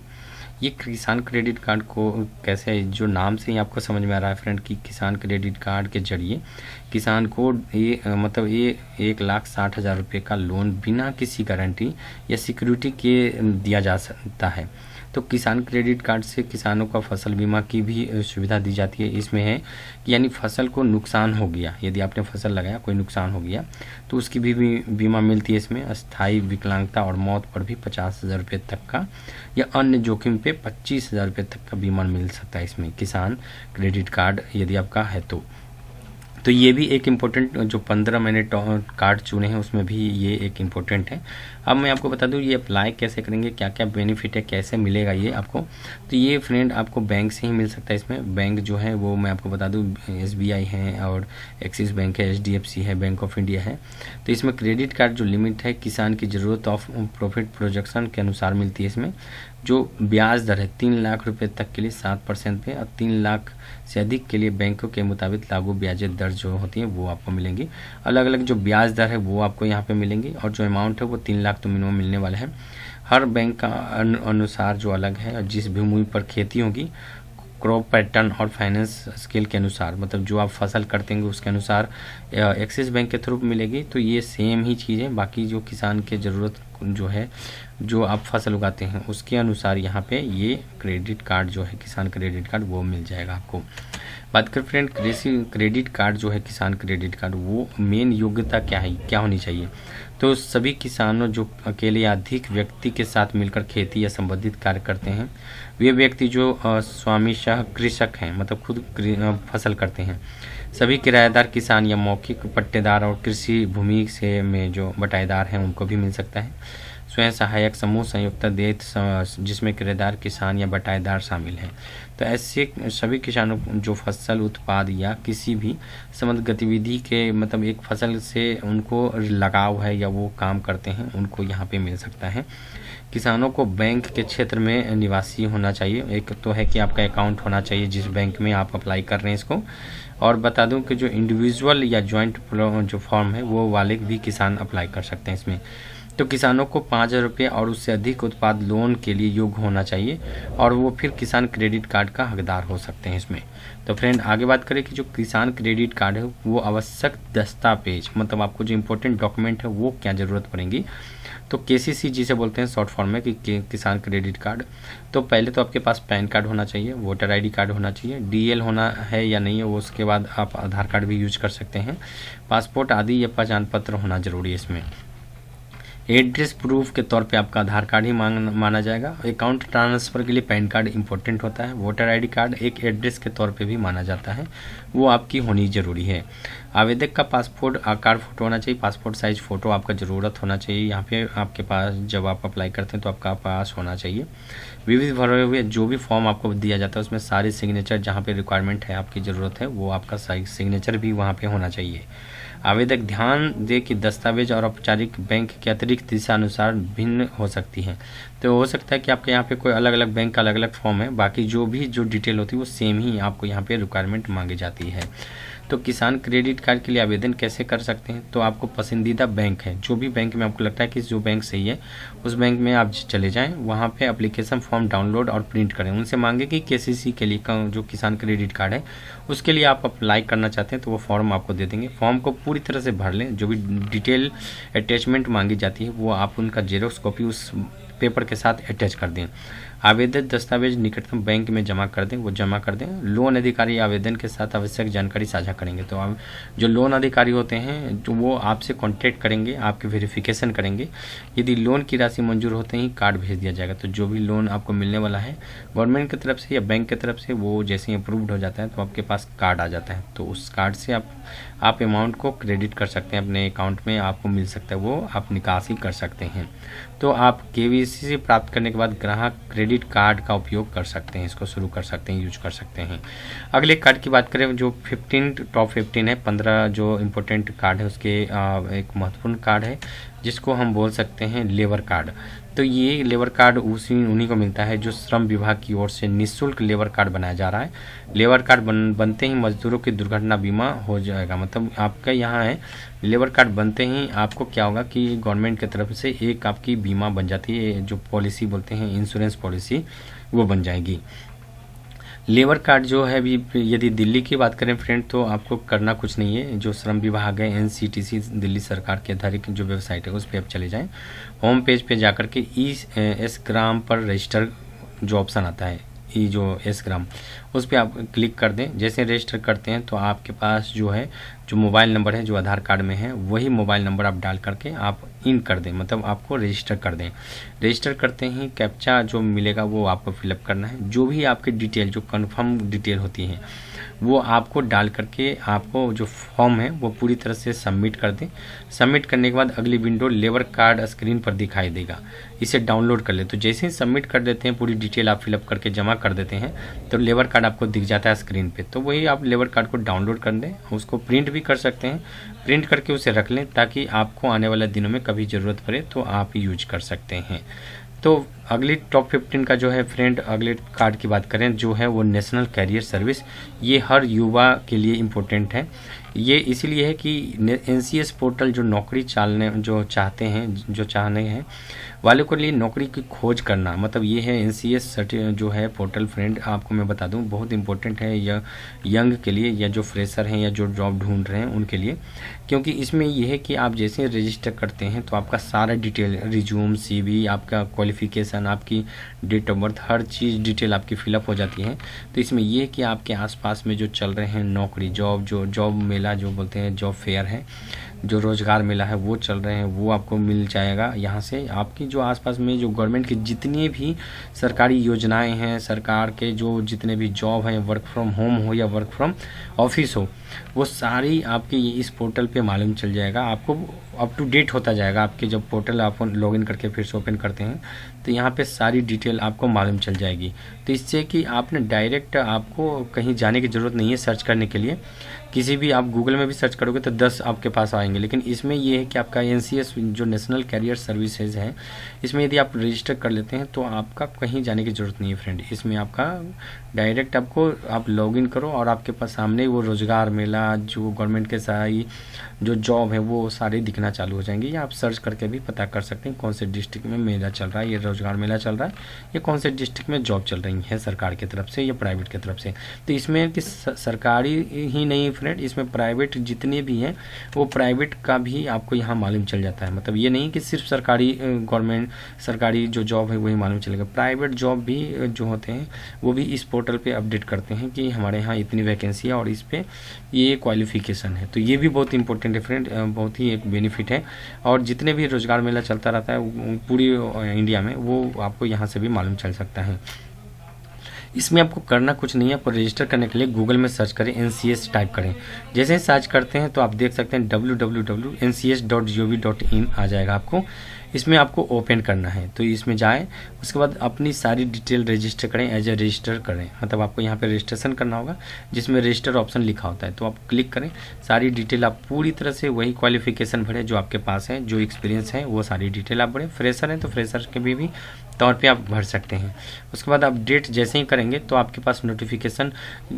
ये किसान क्रेडिट कार्ड को कैसे, जो नाम से ही आपको समझ में आ रहा है फ्रेंड कि किसान क्रेडिट कार्ड के जरिए किसान को ये 1,60,000 रुपये का लोन बिना किसी गारंटी या सिक्योरिटी के दिया जा सकता है। तो किसान क्रेडिट कार्ड से किसानों का फसल बीमा की भी सुविधा दी जाती है। इसमें है कि यानी फसल को नुकसान हो गया, यदि आपने फसल लगाया कोई नुकसान हो गया तो उसकी भी बीमा मिलती है इसमें। अस्थायी विकलांगता और मौत पर भी 50,000 रुपये तक का, या अन्य जोखिम पे 25,000 रुपये तक का बीमा मिल सकता है इसमें किसान क्रेडिट कार्ड यदि आपका है तो ये भी एक इम्पोर्टेंट, जो 15 मैंने कार्ड चुने हैं उसमें भी ये एक इम्पोर्टेंट है। अब मैं आपको बता दूं ये अप्लाई कैसे करेंगे, क्या क्या बेनिफिट है, कैसे मिलेगा ये आपको। तो ये फ्रेंड आपको बैंक से ही मिल सकता है इसमें। बैंक जो है वो मैं आपको बता दूं SBI है और एक्सिस बैंक है, HDFC है, बैंक ऑफ इंडिया है। तो इसमें क्रेडिट कार्ड जो लिमिट है किसान की ज़रूरत ऑफ प्रॉफिट प्रोजेक्शन के अनुसार मिलती है इसमें। जो ब्याज दर है 3 लाख रुपए तक के लिए 7% पे, और 3 लाख से अधिक के लिए बैंकों के मुताबिक लागू ब्याज दर जो होती हैं वो आपको मिलेंगी। अलग अलग जो ब्याज दर है वो आपको यहाँ पे मिलेंगी, और जो अमाउंट है वो 3 लाख तो मिनिमम मिलने वाला है। हर बैंक का अनुसार जो अलग है, जिस भूमि पर खेती होगी, क्रॉप पैटर्न और फाइनेंस स्केल के अनुसार, मतलब जो आप फसल करते हैं उसके अनुसार एक्सिस बैंक के थ्रू मिलेगी। तो ये सेम ही चीज़ है, बाकी जो किसान के ज़रूरत जो है जो आप फसल उगाते हैं उसके अनुसार यहाँ पे ये क्रेडिट कार्ड जो है किसान क्रेडिट कार्ड वो मिल जाएगा आपको। बात करें फ्रेंड कृषि क्रेडिट कार्ड जो है किसान क्रेडिट कार्ड, वो मेन योग्यता क्या है, क्या होनी चाहिए? तो सभी किसानों जो अकेले या अधिक व्यक्ति के साथ मिलकर खेती या संबंधित कार्य करते हैं, वे व्यक्ति जो स्वामीशः कृषक हैं, मतलब खुद फसल करते हैं, सभी किराएदार किसान या मौखिक पट्टेदार और कृषि भूमि से में जो बटाईदार हैं उनको भी मिल सकता है। स्वयं सहायक समूह संयुक्त देत जिसमें किराएदार किसान या बटाईदार शामिल हैं। तो ऐसे सभी किसानों जो फसल उत्पाद या किसी भी संबंध गतिविधि के मतलब एक फसल से उनको लगाव है या वो काम करते हैं उनको यहाँ पे मिल सकता है। किसानों को बैंक के क्षेत्र में निवासी होना चाहिए। एक तो है कि आपका अकाउंट होना चाहिए जिस बैंक में आप अप्लाई कर रहे हैं इसको। और बता दूं कि जो इंडिविजुअल या जॉइंट जो फॉर्म है वो वाले भी किसान अप्लाई कर सकते हैं इसमें। तो किसानों को 5,000 रुपये और उससे अधिक उत्पाद लोन के लिए योग्य होना चाहिए और वो फिर किसान क्रेडिट कार्ड का हकदार हो सकते हैं इसमें। तो फ्रेंड आगे बात करें कि जो किसान क्रेडिट कार्ड है वो आवश्यक दस्तावेज मतलब आपको जो इम्पोर्टेंट डॉक्यूमेंट है वो क्या ज़रूरत पड़ेगी। तो KCC जिसे बोलते हैं शॉर्ट फॉर्म में कि किसान क्रेडिट कार्ड। तो पहले तो आपके पास पैन कार्ड होना चाहिए, वोटर ID कार्ड होना चाहिए, DL होना है या नहीं है वो, उसके बाद आप आधार कार्ड भी यूज कर सकते हैं, पासपोर्ट आदि या पहचान पत्र होना जरूरी है इसमें। एड्रेस प्रूफ के तौर पे आपका आधार कार्ड ही माना जाएगा। अकाउंट ट्रांसफ़र के लिए पैन कार्ड इंपॉर्टेंट होता है। वोटर ID कार्ड एक एड्रेस के तौर पे भी माना जाता है, वो आपकी होनी ज़रूरी है। आवेदक का पासपोर्ट आकार फ़ोटो होना चाहिए, पासपोर्ट साइज़ फ़ोटो आपका ज़रूरत होना चाहिए यहाँ पे आपके पास। जब आप अप्लाई करते हैं तो आपका पास होना चाहिए। विविध भरे हुए जो भी फॉर्म आपको दिया जाता है उसमें सारे सिग्नेचर जहाँ पे रिक्वायरमेंट है आपकी ज़रूरत है वो आपका सिग्नेचर भी वहाँ पे होना चाहिए। आवेदक ध्यान दे कि दस्तावेज और औपचारिक बैंक के अतिरिक्त दिशा अनुसार भिन्न हो सकती हैं। तो हो सकता है कि आपके यहाँ पे कोई अलग अलग बैंक का अलग अलग फॉर्म है, बाकी जो डिटेल होती है वो सेम ही आपको यहाँ पे रिक्वायरमेंट मांगी जाती है। तो किसान क्रेडिट कार्ड के लिए आवेदन कैसे कर सकते हैं? तो आपको पसंदीदा बैंक है, जो भी बैंक में आपको लगता है कि जो बैंक सही है उस बैंक में आप चले जाएं, वहाँ पे एप्लीकेशन फॉर्म डाउनलोड और प्रिंट करें। उनसे मांगे कि KCC के लिए जो किसान क्रेडिट कार्ड है उसके लिए आप अप्लाई करना चाहते हैं तो वो फॉर्म आपको दे देंगे। फॉर्म को पूरी तरह से भर लें, जो भी डिटेल अटैचमेंट मांगी जाती है वो आप उनका जेरोक्स कॉपी उस पेपर के साथ अटैच कर दें। आवेदन दस्तावेज निकटतम बैंक में जमा कर दें, वो जमा कर दें। लोन अधिकारी आवेदन के साथ आवश्यक जानकारी साझा करेंगे। तो आप जो लोन अधिकारी होते हैं जो वो आपसे कांटेक्ट करेंगे, आपके वेरिफिकेशन करेंगे। यदि लोन की राशि मंजूर होते ही कार्ड भेज दिया जाएगा। तो जो भी लोन आपको मिलने वाला है गवर्नमेंट की तरफ से या बैंक की तरफ से, वो जैसे ही अप्रूव्ड हो जाता है तो आपके पास कार्ड आ जाता है। तो उस कार्ड से आप अमाउंट को क्रेडिट कर सकते हैं, अपने अकाउंट में आपको मिल सकता है, वो आप निकासी कर सकते हैं। तो आप KVC से प्राप्त करने के बाद ग्राहक क्रेडिट कार्ड का उपयोग कर सकते हैं, इसको शुरू कर सकते हैं, यूज कर सकते हैं। अगले कार्ड की बात करें जो 15 टॉप 15 है, 15 जो इम्पोर्टेंट कार्ड है उसके एक महत्वपूर्ण कार्ड है जिसको हम बोल सकते हैं लेबर कार्ड। तो ये लेबर कार्ड उन्हीं को मिलता है जो श्रम विभाग की ओर से निःशुल्क लेबर कार्ड बनाया जा रहा है। लेबर कार्ड बनते ही मजदूरों की दुर्घटना बीमा हो जाएगा। मतलब आपका यहाँ है लेबर कार्ड बनते ही आपको क्या होगा कि गवर्नमेंट की तरफ से एक आपकी बीमा बन जाती है, जो पॉलिसी बोलते हैं इंश्योरेंस पॉलिसी, वो बन जाएगी। लेबर कार्ड जो है भी यदि दिल्ली की बात करें फ्रेंड तो आपको करना कुछ नहीं है। जो श्रम विभाग है NCTC दिल्ली सरकार के आधारित जो वेबसाइट है उस पर आप चले जाएं। होम पेज पे जाकर के ES ग्राम पर रजिस्टर जो ऑप्शन आता है, ES ग्राम, उस पर आप क्लिक कर दें। जैसे रजिस्टर करते हैं तो आपके पास जो है जो मोबाइल नंबर है जो आधार कार्ड में है वही मोबाइल नंबर आप डाल करके आप इन कर दें, मतलब आपको रजिस्टर कर दें। रजिस्टर करते ही कैप्चा जो मिलेगा वो आपको फिलअप करना है। जो भी आपकी डिटेल जो कंफर्म डिटेल होती है वो आपको डाल करके आपको जो फॉर्म है वो पूरी तरह से सबमिट कर दें। सबमिट करने के बाद अगली विंडो लेबर कार्ड स्क्रीन पर दिखाई देगा, इसे डाउनलोड कर ले। तो जैसे ही सबमिट कर देते हैं, पूरी डिटेल आप फिलअप करके जमा कर देते हैं तो लेबर कार्ड आपको दिख जाता है स्क्रीन पे। तो वही आप लेबर कार्ड को डाउनलोड कर दें, उसको प्रिंट भी कर सकते हैं, प्रिंट करके उसे रख लें ताकि आपको आने वाले दिनों में कभी ज़रूरत पड़े तो आप यूज कर सकते हैं। तो अगली टॉप 15 का जो है फ्रेंड, अगले कार्ड की बात करें जो है वो नेशनल कैरियर सर्विस। ये हर युवा के लिए इम्पोर्टेंट है। ये इसीलिए है कि NCS पोर्टल जो नौकरी चालने जो चाहते हैं, जो चाहने हैं वालों के लिए नौकरी की खोज करना, मतलब ये है NCS जो है पोर्टल फ्रेंड। आपको मैं बता दूं बहुत इंपॉर्टेंट है यह यंग के लिए, या जो फ्रेशर हैं या जो जॉब ढूंढ रहे हैं उनके लिए। क्योंकि इसमें ये है कि आप जैसे रजिस्टर करते हैं तो आपका सारा डिटेल, रिज्यूम, CV, आपका क्वालिफिकेशन, आपकी डेट ऑफ बर्थ, हर चीज़ डिटेल आपकी फिलअप हो जाती है। तो इसमें ये है कि आपके आसपास में जो चल रहे हैं नौकरी, जॉब मेला जो बोलते हैं, जॉब फेयर है, जो रोज़गार मेला है वो चल रहे हैं, वो आपको मिल जाएगा यहाँ से। आपकी जो आसपास में जो गवर्नमेंट की जितनी भी सरकारी योजनाएं हैं, सरकार के जो जितने भी जॉब हैं, वर्क फ्रॉम होम हो या वर्क फ्रॉम ऑफिस हो, वो सारी आपकी इस पोर्टल पे मालूम चल जाएगा। आपको अप टू डेट होता जाएगा। आपके जब पोर्टल आप लॉगिन करके फिर से ओपन करते हैं तो यहाँ पे सारी डिटेल आपको मालूम चल जाएगी। तो इससे कि आपने डायरेक्ट, आपको कहीं जाने की ज़रूरत नहीं है सर्च करने के लिए। किसी भी आप गूगल में भी सर्च करोगे तो 10 आपके पास आएंगे, लेकिन इसमें ये है कि आपका NCS जो नेशनल कैरियर सर्विसेज है, इसमें यदि आप रजिस्टर कर लेते हैं तो आपका कहीं जाने की ज़रूरत नहीं है फ्रेंड। इसमें आपका डायरेक्ट आप लॉगिन करो और आपके पास सामने वो रोज़गार मेला, जो गवर्नमेंट के सारी जो जॉब है वो सारे दिखना चालू हो जाएंगे। या आप सर्च करके भी पता कर सकते हैं कौन से डिस्ट्रिक्ट में मेला चल रहा है, ये रोज़गार मेला चल रहा है, या कौन से डिस्ट्रिक्ट में जॉब चल रही है सरकार की तरफ से या प्राइवेट की तरफ से। तो इसमें कि सरकारी ही नहीं फ्रेंड, इसमें प्राइवेट जितने भी हैं वो प्राइवेट का भी आपको यहाँ मालूम चल जाता है। मतलब ये नहीं कि सिर्फ सरकारी गवर्नमेंट सरकारी जो जॉब है वही मालूम चलेगा, प्राइवेट जॉब भी जो होते हैं वो भी इस पोर्टल पे अपडेट करते हैं कि हमारे यहाँ इतनी वैकेंसी है और इस पे ये क्वालिफिकेशन है। तो ये भी बहुत इंपॉर्टेंट है फ्रेंड, बहुत ही एक बेनिफिट है। और जितने भी रोज़गार मेला चलता रहता है पूरी इंडिया में, वो आपको यहाँ से भी मालूम चल सकता है। इसमें आपको करना कुछ नहीं है। आपको रजिस्टर करने के लिए गूगल में सर्च करें, NCS टाइप करें। जैसे ही सर्च करते हैं तो आप देख सकते हैं www.ncs.gov.in आ जाएगा आपको। इसमें आपको ओपन करना है तो इसमें जाएं, उसके बाद अपनी सारी डिटेल रजिस्टर करें, एज ए रजिस्टर करें। मतलब आपको यहाँ पे रजिस्ट्रेशन करना होगा जिसमें रजिस्टर ऑप्शन लिखा होता है, तो आप क्लिक करें। सारी डिटेल आप पूरी तरह से वही क्वालिफिकेशन भरें जो आपके पास है, जो एक्सपीरियंस है वो सारी डिटेल आप भरें। फ्रेशर हैं तो फ्रेशर के भी तौर पे आप भर सकते हैं। उसके बाद अपडेट जैसे ही करेंगे तो आपके पास नोटिफिकेशन,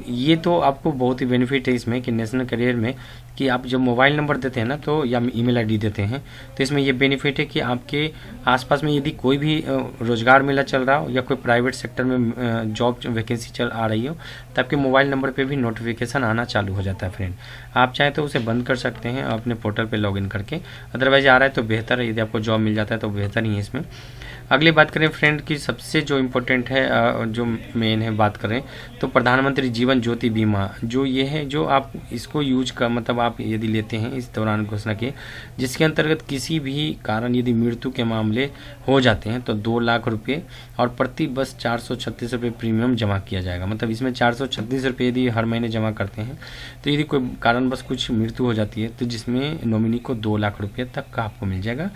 ये तो आपको बहुत ही बेनिफिट है इसमें कि नेशनल करियर में, कि आप जब मोबाइल नंबर देते हैं ना तो या ईमेल आईडी देते हैं तो इसमें ये बेनिफिट है कि आपके आसपास में यदि कोई भी रोज़गार मेला चल रहा हो या कोई प्राइवेट सेक्टर में जॉब वैकेंसी चल आ रही हो तो आपके मोबाइल नंबर पे भी नोटिफिकेशन आना चालू हो जाता है फ्रेंड। आप चाहें तो उसे बंद कर सकते हैं अपने पोर्टल पे लॉगिन करके, अदरवाइज आ रहा है तो बेहतर है, यदि आपको जॉब मिल जाता है तो बेहतर ही है इसमें। अगली बात करें फ्रेंड की सबसे जो इम्पोर्टेंट है, जो मेन है बात करें तो प्रधानमंत्री जीवन ज्योति बीमा, जो ये है जो आप इसको यूज कर, मतलब आप यदि लेते हैं इस दौरान घोषणा की, जिसके अंतर्गत किसी भी कारण यदि मृत्यु के मामले हो जाते हैं तो 2 लाख रुपये और प्रति बस 436 रुपये प्रीमियम जमा किया जाएगा। मतलब इसमें 436 रुपये यदि हर महीने जमा करते हैं तो यदि कोई कारण बस कुछ मृत्यु हो जाती है तो जिसमें नॉमिनी को 2 लाख रुपये तक का आपको मिल जाएगा।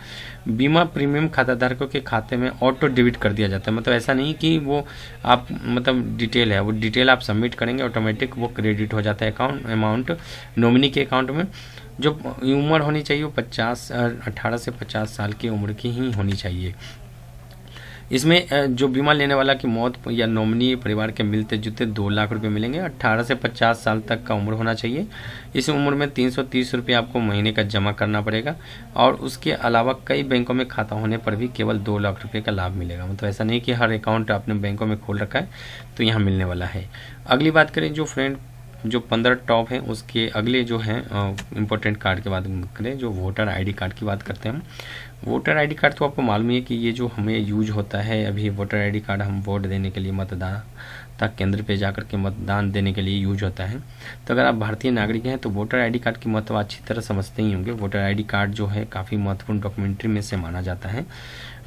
बीमा प्रीमियम खाताधारकों के खाते में ऑटो डेबिट कर दिया जाता है। मतलब ऐसा नहीं कि वो आप मतलब डिटेल है, वो डिटेल आप सबमिट करेंगे ऑटोमेटिक वो क्रेडिट हो जाता है अमाउंट नॉमिनी के अकाउंट में। जो उम्र होनी चाहिए वो 18 से 50 साल की उम्र की ही होनी चाहिए। इसमें जो बीमा लेने वाला की मौत या नॉमिनी परिवार के मिलते जुलते 2 लाख रुपए मिलेंगे। 18 से 50 साल तक का उम्र होना चाहिए। इस उम्र में 330 रुपये आपको महीने का जमा करना पड़ेगा और उसके अलावा कई बैंकों में खाता होने पर भी केवल 2 लाख रुपये का लाभ मिलेगा। मतलब ऐसा नहीं कि हर अकाउंट आपने बैंकों में खोल रखा है तो यहाँ मिलने वाला है। अगली बात करें जो फ्रेंड जो 15 टॉप हैं उसके अगले जो हैं इम्पोर्टेंट कार्ड की बात करें, जो वोटर आईडी कार्ड की बात करते हैं हम। वोटर आईडी कार्ड तो आपको मालूम है कि ये जो हमें यूज होता है अभी, वोटर आईडी कार्ड हम वोट देने के लिए मतदाता केंद्र पे जाकर के मतदान देने के लिए यूज होता है। तो अगर आप भारतीय नागरिक हैं तो वोटर आईडी कार्ड की महत्व अच्छी तरह समझते ही होंगे। वोटर आईडी कार्ड जो है काफ़ी महत्वपूर्ण डॉक्यूमेंट्री में से माना जाता है।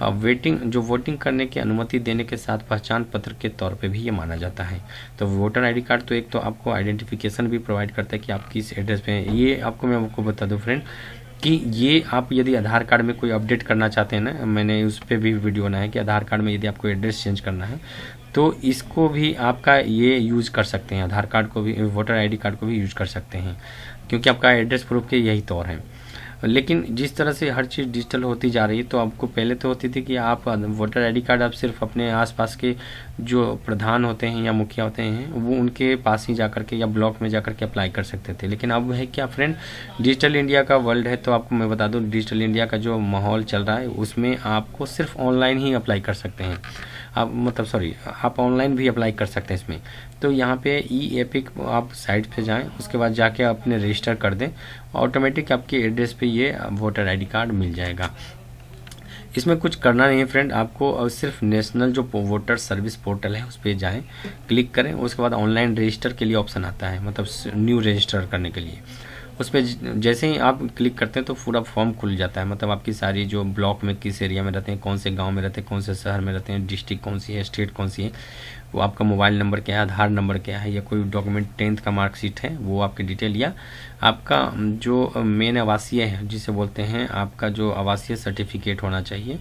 वोटिंग करने की अनुमति देने के साथ पहचान पत्र के तौर पे भी ये माना जाता है। तो वोटर आईडी कार्ड तो एक तो आपको आइडेंटिफिकेशन भी प्रोवाइड करता है कि आप किस एड्रेस पे हैं। ये मैं आपको बता दूं फ्रेंड कि ये आप यदि आधार कार्ड में कोई अपडेट करना चाहते हैं ना, मैंने उस पर भी वीडियो बनाया कि आधार कार्ड में यदि आपको एड्रेस चेंज करना है तो इसको भी आपका ये यूज़ कर सकते हैं। आधार कार्ड को भी, वोटर आईडी कार्ड को भी यूज कर सकते हैं क्योंकि आपका एड्रेस प्रूफ के यही तौर है। लेकिन जिस तरह से हर चीज़ डिजिटल होती जा रही है, तो आपको पहले तो होती थी कि आप वोटर आईडी कार्ड आप सिर्फ अपने आसपास के जो प्रधान होते हैं या मुखिया होते हैं वो उनके पास ही जाकर के या ब्लॉक में जाकर के अप्लाई कर सकते थे। लेकिन अब है क्या फ्रेंड, डिजिटल इंडिया का वर्ल्ड है, तो आपको मैं बता दूं डिजिटल इंडिया का जो माहौल चल रहा है उसमें आपको सिर्फ ऑनलाइन ही अप्लाई कर सकते हैं आप, मतलब सॉरी, आप ऑनलाइन भी अप्लाई कर सकते हैं इसमें। तो यहाँ पे ई एपिक आप साइट पे जाएं, उसके बाद जाके अपने रजिस्टर कर दें, ऑटोमेटिक आपके एड्रेस पे ये वोटर आईडी कार्ड मिल जाएगा। इसमें कुछ करना नहीं है फ्रेंड, आपको सिर्फ नेशनल जो वोटर सर्विस पोर्टल है उस पर जाएं, क्लिक करें, उसके बाद ऑनलाइन रजिस्टर के लिए ऑप्शन आता है, मतलब न्यू रजिस्टर करने के लिए। उस पर जैसे ही आप क्लिक करते हैं तो पूरा फॉर्म खुल जाता है, मतलब आपकी सारी जो ब्लॉक में किस एरिया में रहते हैं, कौन से गांव में रहते हैं, कौन से शहर में रहते हैं, डिस्ट्रिक्ट कौन सी है, स्टेट कौन सी है, वो आपका मोबाइल नंबर क्या है, आधार नंबर क्या है, या कोई डॉक्यूमेंट 10th का मार्कशीट है वो आपकी डिटेल, या आपका जो मेन आवासीय है जिसे बोलते हैं, आपका जो आवासीय सर्टिफिकेट होना चाहिए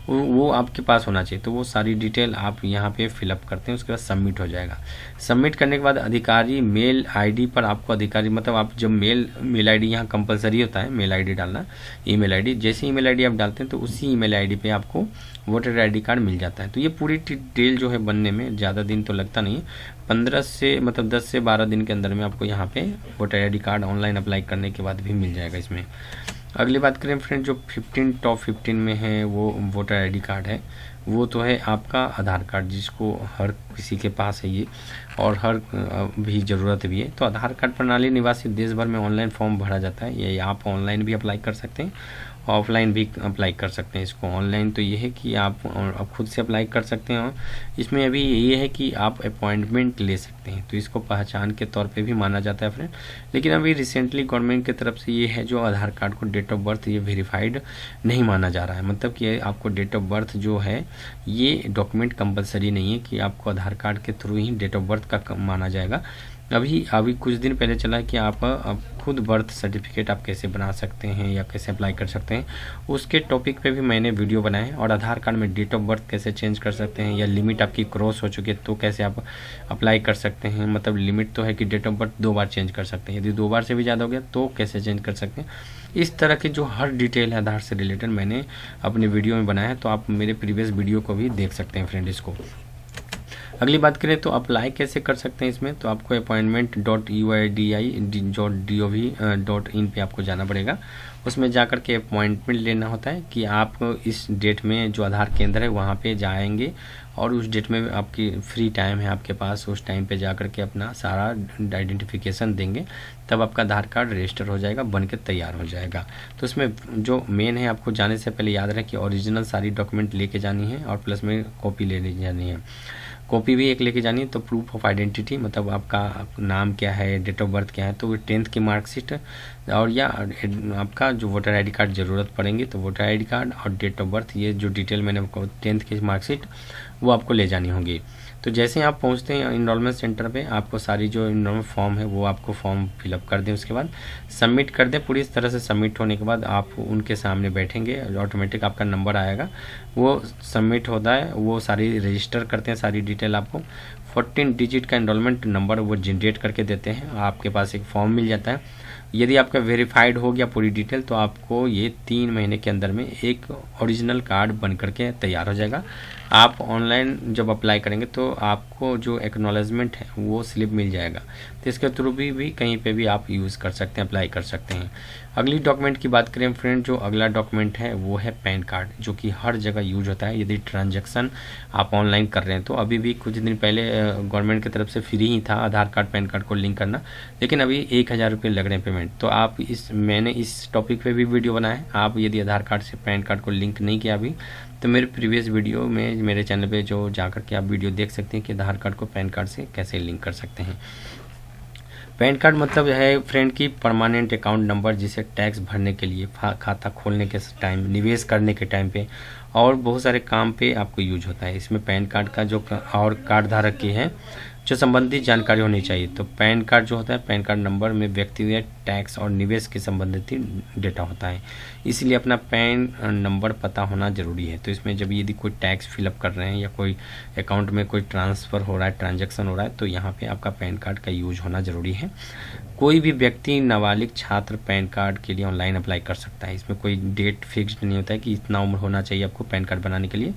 वो आपके पास होना चाहिए। तो वो सारी डिटेल आप यहाँ पे फिलअप करते हैं, उसके बाद सबमिट हो जाएगा। सबमिट करने के बाद अधिकारी मेल आईडी पर आपको अधिकारी, मतलब आप जब मेल आईडी यहाँ कंपलसरी होता है मेल आईडी डालना, ईमेल आईडी, जैसे ईमेल आईडी आप डालते हैं तो उसी ईमेल आईडी पे आपको वोटर आईडी कार्ड मिल जाता है। तो ये पूरी डिटेल जो है बनने में ज़्यादा दिन तो लगता नहीं है, 10 से 12 दिन के अंदर में आपको यहाँ पे voter ID card online apply करने के बाद भी मिल जाएगा इसमें। अगली बात करें फ्रेंड, जो टॉप 15 में है वो वोटर आईडी कार्ड है, वो तो है आपका आधार कार्ड, जिसको हर किसी के पास है ये, और हर भी ज़रूरत भी है। तो आधार कार्ड प्रणाली निवासी देश भर में ऑनलाइन फॉर्म भरा जाता है, ये आप ऑनलाइन भी अप्लाई कर सकते हैं, ऑफलाइन भी अप्लाई कर सकते हैं इसको। ऑनलाइन तो ये है कि आप खुद से अप्लाई कर सकते हैं, इसमें अभी ये है कि आप अपॉइंटमेंट ले सकते हैं, तो इसको पहचान के तौर पे भी माना जाता है फ्रेंड। लेकिन अभी रिसेंटली गवर्नमेंट की तरफ से ये है जो आधार कार्ड को डेट ऑफ बर्थ ये वेरीफाइड नहीं माना जा रहा है, मतलब कि आपको डेट ऑफ बर्थ जो है ये डॉक्यूमेंट कंपलसरी नहीं है कि आपको आधार कार्ड के थ्रू ही डेट ऑफ बर्थ का माना जाएगा। अभी कुछ दिन पहले चला है कि आप खुद बर्थ सर्टिफिकेट आप कैसे बना सकते हैं या कैसे अप्लाई कर सकते हैं, उसके टॉपिक पे भी मैंने वीडियो बनाए हैं। और आधार कार्ड में डेट ऑफ बर्थ कैसे चेंज कर सकते हैं, या लिमिट आपकी क्रॉस हो चुकी है तो कैसे आप अप्लाई कर सकते हैं, मतलब लिमिट तो है कि डेट ऑफ बर्थ 2 बार चेंज कर सकते हैं, यदि 2 बार से भी ज़्यादा हो गया तो कैसे चेंज कर सकते हैं। इस तरह की जो हर डिटेल है आधार से रिलेटेड मैंने अपने वीडियो में बनाया है, तो आप मेरे प्रीवियस वीडियो को भी देख सकते हैं फ्रेंड इसको। अगली बात करें तो अप्लाई कैसे कर सकते हैं इसमें, तो आपको appointment.uidi.gov.in पे आपको जाना पड़ेगा, उसमें जाकर के अपॉइंटमेंट लेना होता है कि आप इस डेट में जो आधार केंद्र है वहाँ पे जाएंगे, और उस डेट में आपकी फ्री टाइम है आपके पास, उस टाइम पे जाकर के अपना सारा आइडेंटिफिकेशन देंगे, तब आपका आधार कार्ड रजिस्टर हो जाएगा, बन के तैयार हो जाएगा। तो इसमें जो मेन है, आपको जाने से पहले याद रखें कि ओरिजिनल सारी डॉक्यूमेंट लेके जानी है, और प्लस में कॉपी लेने जानी है, कॉपी भी एक लेके जानी है। तो प्रूफ ऑफ आइडेंटिटी, मतलब आपका नाम क्या है, डेट ऑफ बर्थ क्या है, तो 10th की मार्कशीट, और या आपका जो वोटर आईडी कार्ड ज़रूरत पड़ेंगी तो वोटर आईडी कार्ड और डेट ऑफ बर्थ, ये जो डिटेल मैंने आपको 10th की मार्कशीट वो आपको ले जानी होगी। तो जैसे ही आप पहुंचते हैं इनरोलमेंट सेंटर पे, आपको सारी जो इनरोलमेंट फॉर्म है वो आपको फॉर्म फिलअप कर दें, उसके बाद सबमिट कर दें। पूरी तरह से सबमिट होने के बाद आप उनके सामने बैठेंगे, ऑटोमेटिक आपका नंबर आएगा, वो सबमिट होता है, वो सारी रजिस्टर करते हैं, सारी डिटेल आपको 14 डिजिट का इनरोलमेंट नंबर वो जनरेट करके देते हैं, आपके पास एक फॉर्म मिल जाता है। यदि आपका वेरीफाइड हो गया पूरी डिटेल तो आपको ये 3 महीने के अंदर में एक ओरिजिनल कार्ड बन करके तैयार हो जाएगा। आप ऑनलाइन जब अप्लाई करेंगे तो आपको जो एक्नॉलेजमेंट है वो स्लिप मिल जाएगा, तो इसके थ्रू भी कहीं पे भी आप यूज़ कर सकते हैं, अप्लाई कर सकते हैं। अगली डॉक्यूमेंट की बात करें फ्रेंड, जो अगला डॉक्यूमेंट है वो है पैन कार्ड, जो कि हर जगह यूज होता है यदि ट्रांजैक्शन आप ऑनलाइन कर रहे हैं। तो अभी भी कुछ दिन पहले गवर्नमेंट की तरफ से फ्री ही था आधार कार्ड पैन कार्ड को लिंक करना, लेकिन अभी 1000 रुपये लग रहे हैं पेमेंट। तो आप मैंने इस टॉपिक पे भी वीडियो बनाया है, आप यदि आधार कार्ड से पैन कार्ड को लिंक नहीं किया अभी तो मेरे प्रीवियस वीडियो में मेरे चैनल पे जो जाकर के आप वीडियो देख सकते हैं कि आधार कार्ड को पैन कार्ड से कैसे लिंक कर सकते हैं। पैन कार्ड मतलब है फ्रेंड की परमानेंट अकाउंट नंबर, जिसे टैक्स भरने के लिए, खाता खोलने के टाइम, निवेश करने के टाइम पे और बहुत सारे काम पे आपको यूज होता है। इसमें पैन कार्ड का जो और कार्ड धारक की है जो संबंधित जानकारी होनी चाहिए। तो पैन कार्ड जो होता है, पैन कार्ड नंबर में व्यक्तिगत टैक्स और निवेश के संबंधित डेटा होता है, इसलिए अपना पैन नंबर पता होना जरूरी है। तो इसमें जब यदि कोई टैक्स फिलअप कर रहे हैं या कोई अकाउंट में कोई ट्रांसफ़र हो रहा है, ट्रांजैक्शन हो रहा है, तो यहाँ पे आपका पैन कार्ड का यूज होना ज़रूरी है। कोई भी व्यक्ति नाबालिग छात्र पैन कार्ड के लिए ऑनलाइन अप्लाई कर सकता है। इसमें कोई डेट फिक्स्ड नहीं होता है कि इतना उम्र होना चाहिए आपको पैन कार्ड बनाने के लिए।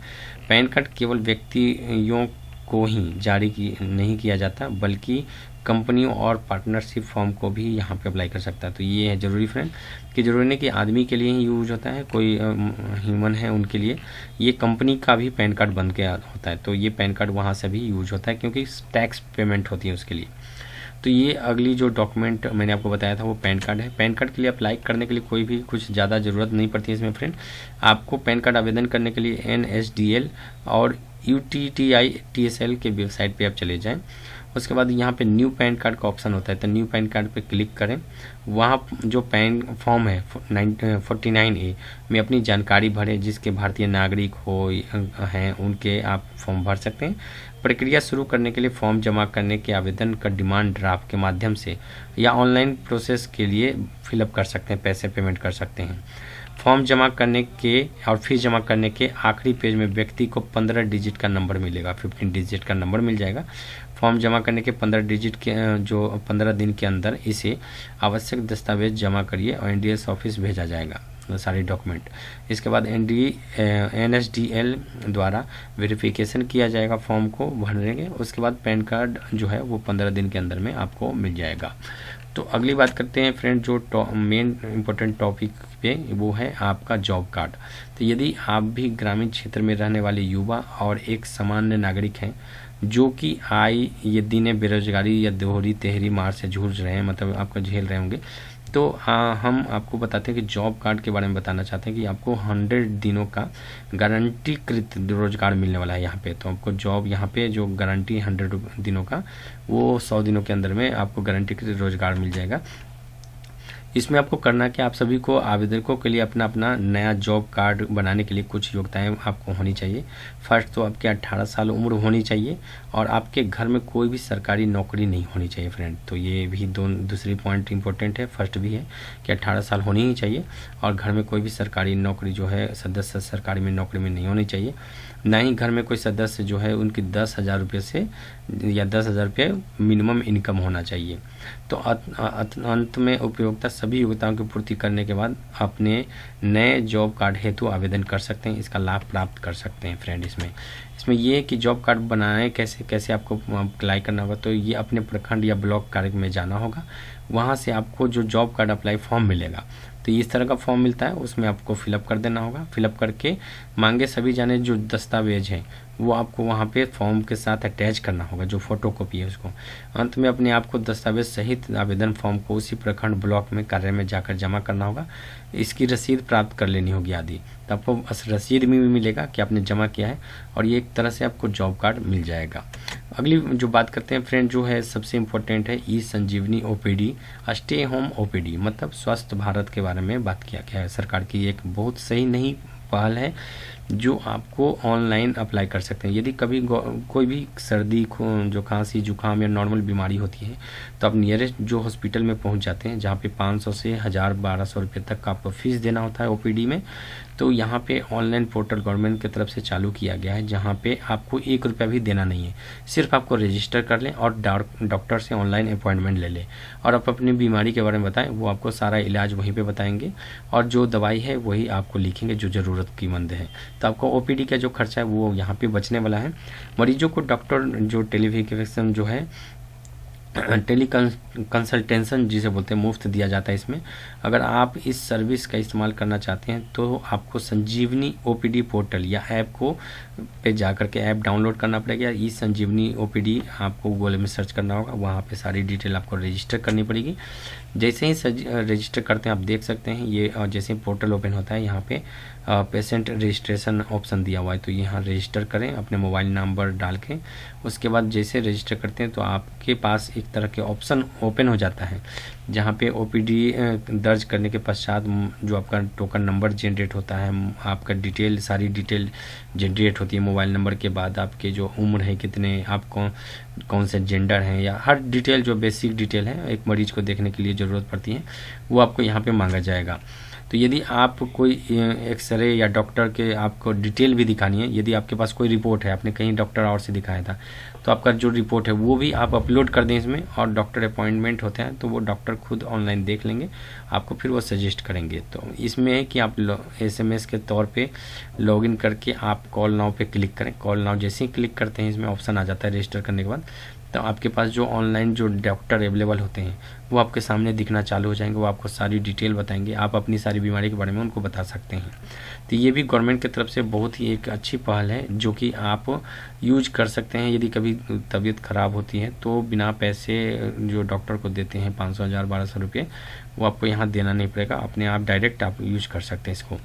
पैन कार्ड केवल व्यक्तियों को ही जारी नहीं किया जाता, बल्कि कंपनियों और पार्टनरशिप फॉर्म को भी यहाँ पे अप्लाई कर सकता है। तो ये है ज़रूरी फ्रेंड कि ज़रूरी नहीं कि आदमी के लिए ही यूज होता है, कोई ह्यूमन है उनके लिए, ये कंपनी का भी पैन कार्ड बन के होता है। तो ये पैन कार्ड वहाँ से भी यूज होता है क्योंकि टैक्स पेमेंट होती है उसके लिए। तो ये अगली जो डॉक्यूमेंट मैंने आपको बताया था वो पैन कार्ड है। पैन कार्ड के लिए अप्लाई करने के लिए कोई भी कुछ ज़्यादा ज़रूरत नहीं पड़ती है इसमें फ्रेंड। आपको पैन कार्ड आवेदन करने के लिए NSDL और UTTI TSL के वेबसाइट पे आप चले जाएं। उसके बाद यहाँ पे न्यू पैन कार्ड का ऑप्शन होता है, तो न्यू पैन कार्ड पे क्लिक करें। वहाँ जो पैन फॉर्म है 49A में अपनी जानकारी भरें, जिसके भारतीय नागरिक हो हैं उनके आप फॉर्म भर सकते हैं। प्रक्रिया शुरू करने के लिए फॉर्म जमा करने के आवेदन का डिमांड ड्राफ्ट के माध्यम से या ऑनलाइन प्रोसेस के लिए फिलअप कर सकते हैं, पैसे पेमेंट कर सकते हैं। फॉर्म जमा करने के और फीस जमा करने के आखिरी पेज में व्यक्ति को 15 डिजिट का नंबर मिलेगा, 15 डिजिट का नंबर मिल जाएगा। फॉर्म जमा करने के 15 डिजिट के जो 15 दिन के अंदर इसे आवश्यक दस्तावेज जमा करिए और NDS ऑफिस भेजा जाएगा सारे डॉक्यूमेंट। इसके बाद NSDL द्वारा वेरिफिकेशन किया जाएगा फॉर्म को भरेंगे। उसके बाद पैन कार्ड जो है वो 15 दिन के अंदर में आपको मिल जाएगा। तो अगली बात करते हैं फ्रेंड, जो मेन इम्पोर्टेंट टॉपिक पे वो है आपका जॉब कार्ड। तो यदि आप भी ग्रामीण क्षेत्र में रहने वाले युवा और एक सामान्य नागरिक हैं जो कि आए ये दिन बेरोजगारी या दोहरी तेहरी मार से जूझ रहे हैं, मतलब आपको झेल रहे होंगे, तो हम आपको बताते हैं कि जॉब कार्ड के बारे में बताना चाहते हैं कि आपको 100 दिनों का गारंटीकृत रोजगार मिलने वाला है यहाँ पे। तो आपको जॉब यहाँ पे जो गारंटी 100 दिनों का, वो 100 दिनों के अंदर में आपको गारंटीकृत रोजगार मिल जाएगा। इसमें आपको करना कि आप सभी को आवेदकों के लिए अपना अपना नया जॉब कार्ड बनाने के लिए कुछ योग्यताएं आपको होनी चाहिए। फर्स्ट तो आपके 18 साल उम्र होनी चाहिए और आपके घर में कोई भी सरकारी नौकरी नहीं होनी चाहिए फ्रेंड। तो ये भी दूसरी पॉइंट इंपॉर्टेंट है, फर्स्ट भी है कि 18 साल होनी ही चाहिए और घर में कोई भी सरकारी नौकरी जो है सदस्य सरकारी में नौकरी में नहीं होनी चाहिए। ना ही घर में कोई सदस्य जो है उनकी 10,000 रुपये से या 10,000 रुपये मिनिमम इनकम होना चाहिए। तो अंत में उपयोगिता सभी योग्यताओं की पूर्ति करने के बाद अपने नए जॉब कार्ड हेतु आवेदन कर सकते हैं, इसका लाभ प्राप्त कर सकते हैं फ्रेंड। इसमें ये कि जॉब कार्ड बनाएं कैसे आपको अप्लाई करना होगा। तो ये अपने प्रखंड या ब्लॉक कार्य में जाना होगा, वहाँ से आपको जो जॉब कार्ड अप्लाई फॉर्म मिलेगा, तो इस तरह का फॉर्म मिलता है, उसमें आपको फिलअप कर देना होगा। फिलअप करके मांगे सभी जाने जो दस्तावेज हैं वो आपको वहाँ पे फॉर्म के साथ अटैच करना होगा, जो फोटोकॉपी है उसको। अंत में अपने आप को दस्तावेज सहित आवेदन फॉर्म को उसी प्रखंड ब्लॉक में कार्य में जाकर जमा करना होगा। इसकी रसीद प्राप्त कर लेनी होगी आदि, तो आपको रसीद में भी मिलेगा कि आपने जमा किया है और ये एक तरह से आपको जॉब कार्ड मिल जाएगा। अगली जो बात करते हैं फ्रेंड, जो है सबसे इम्पोर्टेंट है ई-संजीवनी OPD, स्टे होम OPD, मतलब स्वस्थ भारत के बारे में बात किया गया है। सरकार की एक बहुत सही नई पहल है जो आपको ऑनलाइन अप्लाई कर सकते हैं। यदि कभी कोई भी सर्दी जो खांसी जुकाम या नॉर्मल बीमारी होती है तो आप नियरेस्ट जो हॉस्पिटल में पहुंच जाते हैं, जहां पे 500 से 1000-1200 रुपये तक का आपको फीस देना होता है OPD में। तो यहाँ पे ऑनलाइन पोर्टल गवर्नमेंट की तरफ से चालू किया गया है, जहाँ पे आपको 1 रुपया भी देना नहीं है, सिर्फ आपको रजिस्टर कर लें और डॉक्टर से ऑनलाइन अपॉइंटमेंट ले लें और आप अपनी बीमारी के बारे में बताएं, वो आपको सारा इलाज वहीं पे बताएंगे और जो दवाई है वही आपको लिखेंगे जो ज़रूरतमंद है। तो आपको OPD का जो खर्चा है वो यहाँ पे बचने वाला है। मरीजों को डॉक्टर जो टेलीफिकेशन जो है टेली कंसल्टेशन जिसे बोलते हैं मुफ्त दिया जाता है इसमें। अगर आप इस सर्विस का इस्तेमाल करना चाहते हैं तो आपको संजीवनी OPD पोर्टल या ऐप को पे जा करके ऐप डाउनलोड करना पड़ेगा। ई-संजीवनी OPD आपको गूगल में सर्च करना होगा, वहाँ पे सारी डिटेल आपको रजिस्टर करनी पड़ेगी। जैसे ही रजिस्टर करते हैं आप देख सकते हैं ये जैसे पोर्टल ओपन होता है यहाँ पे पेशेंट रजिस्ट्रेशन ऑप्शन दिया हुआ है, तो यहाँ रजिस्टर करें अपने मोबाइल नंबर डाल के। उसके बाद जैसे रजिस्टर करते हैं तो आपके पास एक तरह के ऑप्शन ओपन हो जाता है, जहाँ पे ओपीडी दर्ज करने के पश्चात जो आपका टोकन नंबर जनरेट होता है, आपका डिटेल सारी डिटेल जनरेट होती है। मोबाइल नंबर के बाद आपके जो उम्र है, कितने, आप कौन से जेंडर हैं, या हर डिटेल जो बेसिक डिटेल है एक मरीज को देखने के लिए ज़रूरत पड़ती है, वो आपको यहाँ पे मांगा जाएगा। तो यदि आप कोई एक्सरे या डॉक्टर के आपको डिटेल भी दिखानी है, यदि आपके पास कोई रिपोर्ट है, आपने कहीं डॉक्टर और से दिखाया था, तो आपका जो रिपोर्ट है वो भी आप अपलोड कर दें इसमें, और डॉक्टर अपॉइंटमेंट होते हैं तो वो डॉक्टर खुद ऑनलाइन देख लेंगे, आपको फिर वो सजेस्ट करेंगे। तो इसमें है कि आप SMS के तौर पे लॉगिन करके आप कॉल नाउ पे क्लिक करें। कॉल नाउ जैसे ही क्लिक करते हैं इसमें ऑप्शन आ जाता है रजिस्टर करने के बाद, तो आपके पास जो ऑनलाइन जो डॉक्टर अवेलेबल होते हैं वो आपके सामने दिखना चालू हो जाएंगे। वो आपको सारी डिटेल बताएंगे, आप अपनी सारी बीमारी के बारे में उनको बता सकते हैं। तो ये भी गवर्नमेंट की तरफ से बहुत ही एक अच्छी पहल है, जो कि आप यूज कर सकते हैं। यदि कभी तबीयत ख़राब होती है तो बिना पैसे जो डॉक्टर को देते हैं 500, 1000, 1200 रुपये, वो आपको यहाँ देना नहीं पड़ेगा, अपने आप डायरेक्ट आप यूज कर सकते हैं इसको।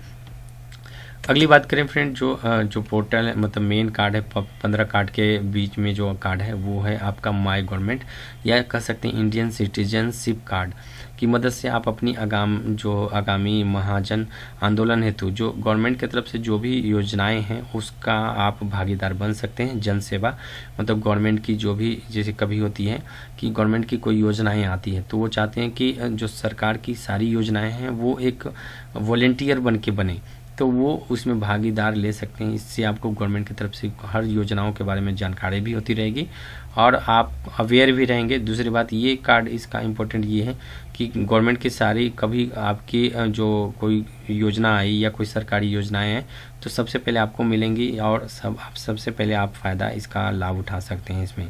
अगली बात करें फ्रेंड, जो पोर्टल है, मतलब मेन कार्ड है, 15 कार्ड के बीच में जो कार्ड है वो है आपका माई गवर्नमेंट, या कह सकते हैं इंडियन सिटीजनशिप कार्ड की मदद से आप अपनी आगामी महाजन आंदोलन हेतु जो गवर्नमेंट की तरफ से जो भी योजनाएं हैं उसका आप भागीदार बन सकते हैं। जन सेवा, मतलब गवर्नमेंट की जो भी, जैसे कभी होती है कि गवर्नमेंट की कोई योजनाएं आती हैं तो वो चाहते हैं कि जो सरकार की सारी योजनाएं हैं वो एक वॉलेंटियर बन के बने, तो वो उसमें भागीदार ले सकते हैं। इससे आपको गवर्नमेंट की तरफ से हर योजनाओं के बारे में जानकारी भी होती रहेगी और आप अवेयर भी रहेंगे। दूसरी बात, ये कार्ड इसका इम्पोर्टेंट ये है कि गवर्नमेंट की सारी, कभी आपकी जो कोई योजना आई या कोई सरकारी योजनाएं हैं तो सबसे पहले आपको मिलेंगी, और सबसे पहले आप फ़ायदा इसका लाभ उठा सकते हैं इसमें।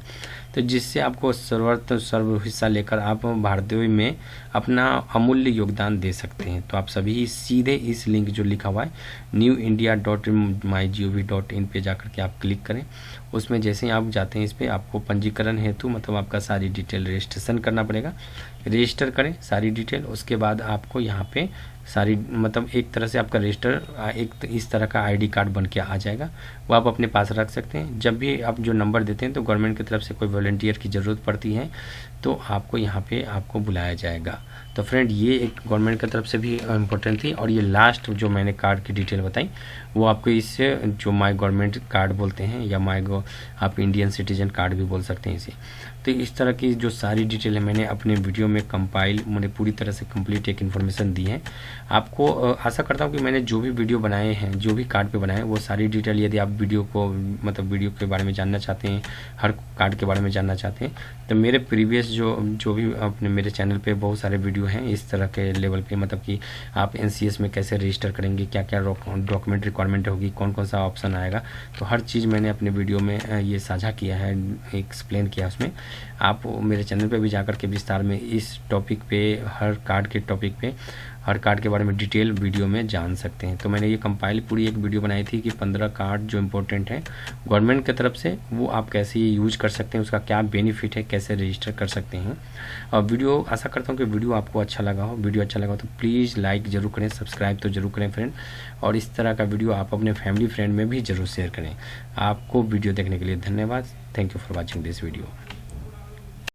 तो जिससे आपको सर्व हिस्सा लेकर आप भारतीय में अपना अमूल्य योगदान दे सकते हैं। तो आप सभी सीधे इस लिंक जो लिखा हुआ है newindia.mygov.in पे जाकर के आप क्लिक करें। उसमें जैसे ही आप जाते हैं इस पर आपको पंजीकरण हेतु, मतलब आपका सारी डिटेल रजिस्ट्रेशन करना पड़ेगा। रजिस्टर करें सारी डिटेल, उसके बाद आपको यहाँ पे सारी, मतलब एक तरह से आपका रजिस्टर एक इस तरह का आईडी कार्ड बन के आ जाएगा, वो आप अपने पास रख सकते हैं। जब भी आप जो नंबर देते हैं तो गवर्नमेंट की तरफ से कोई वॉलंटियर की ज़रूरत पड़ती है तो आपको यहाँ पे आपको बुलाया जाएगा। तो फ्रेंड, ये एक गवर्नमेंट की तरफ से भी इम्पोर्टेंट थी। और ये लास्ट जो मैंने कार्ड की डिटेल बताई वो आपको इससे जो माई गवर्नमेंट कार्ड बोलते हैं, या आप इंडियन सिटीजन कार्ड भी बोल सकते हैं इसे। तो इस तरह की जो सारी डिटेल है मैंने अपने वीडियो में मैंने पूरी तरह से कंप्लीट एक इन्फॉर्मेशन दी है आपको। आशा करता हूँ कि मैंने जो भी वीडियो बनाए हैं, जो भी कार्ड पे बनाए हैं, वो सारी डिटेल, यदि आप वीडियो के बारे में जानना चाहते हैं, हर कार्ड के बारे में जानना चाहते हैं, तो मेरे प्रीवियस जो भी अपने मेरे चैनल पे बहुत सारे वीडियो हैं इस तरह के लेवल पे, मतलब कि आप NCS में कैसे रजिस्टर करेंगे, क्या क्या डॉक्यूमेंट रिक्वायरमेंट होगी, कौन कौन सा ऑप्शन आएगा, तो हर चीज़ मैंने अपने वीडियो में ये साझा किया है, एक्सप्लेन किया उसमें। आप मेरे चैनल पे भी जाकर के विस्तार में इस टॉपिक पे, हर कार्ड के टॉपिक पे, हर कार्ड के बारे में डिटेल वीडियो में जान सकते हैं। तो मैंने ये कंपाइल पूरी एक वीडियो बनाई थी कि 15 कार्ड जो इम्पोर्टेंट है गवर्नमेंट की तरफ से, वो आप कैसे ये यूज कर सकते हैं, उसका क्या बेनिफिट है, कैसे रजिस्टर कर सकते हैं। और वीडियो, आशा करता हूँ कि वीडियो आपको अच्छा लगा हो। वीडियो अच्छा लगा हो तो प्लीज़ लाइक ज़रूर करें, सब्सक्राइब तो ज़रूर करें फ्रेंड, और इस तरह का वीडियो आप अपने फैमिली फ्रेंड में भी ज़रूर शेयर करें। आपको वीडियो देखने के लिए धन्यवाद। Thank you for watching this video.